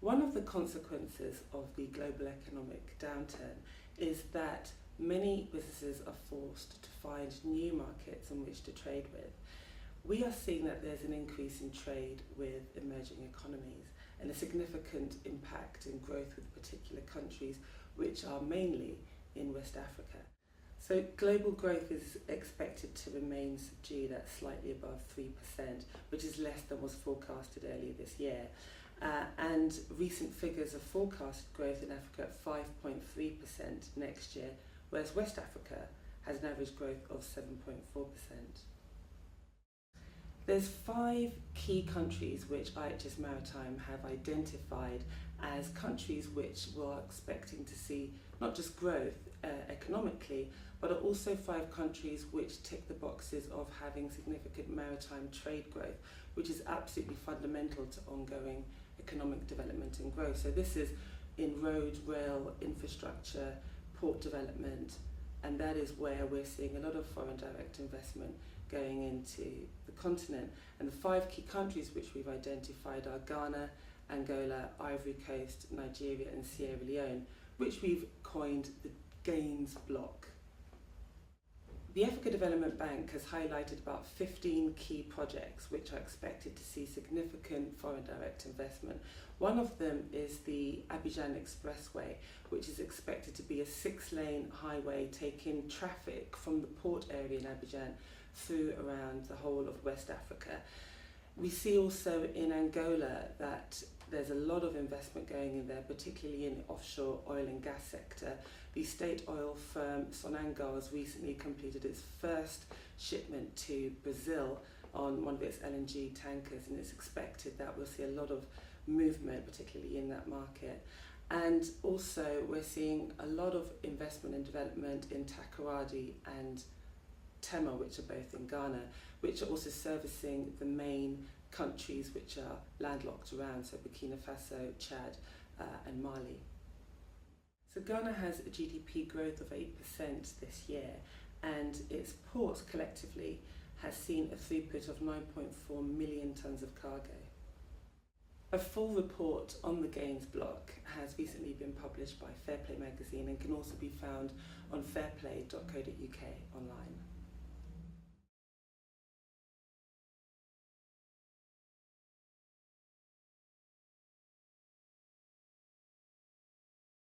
One of the consequences of the global economic downturn is that many businesses are forced to find new markets in which to trade with. We are seeing that there's an increase in trade with emerging economies and a significant impact in growth with particular countries which are mainly in West Africa. So global growth is expected to remain subdued at slightly above 3%, which is less than was forecasted earlier this year. And recent figures have forecasted growth in Africa at 5.3% next year, whereas West Africa has an average growth of 7.4%. There's 5 key countries which IHS Maritime have identified as countries which we're expecting to see not just growth economically, but are also 5 countries which tick the boxes of having significant maritime trade growth, which is absolutely fundamental to ongoing economic development and growth. So this is in road, rail, infrastructure, port development, and that is where we're seeing a lot of foreign direct investment going into the continent. And the 5 key countries which we've identified are Ghana, Angola, Ivory Coast, Nigeria and Sierra Leone, which we've coined the GAINS bloc. The Africa Development Bank has highlighted about 15 key projects which are expected to see significant foreign direct investment. One of them is the Abidjan Expressway, which is expected to be a 6-lane highway taking traffic from the port area in Abidjan through around the whole of West Africa. We see also in Angola that there's a lot of investment going in there, particularly in the offshore oil and gas sector. The state oil firm Sonangol has recently completed its first shipment to Brazil on one of its LNG tankers, and it's expected that we'll see a lot of movement, particularly in that market. And also we're seeing a lot of investment and development in Takoradi and Tema, which are both in Ghana, which are also servicing the main countries which are landlocked around, so Burkina Faso, Chad and Mali. So Ghana has a GDP growth of 8% this year, and its ports collectively has seen a throughput of 9.4 million tonnes of cargo. A full report on the GAINS bloc has recently been published by Fairplay magazine and can also be found on fairplay.co.uk online.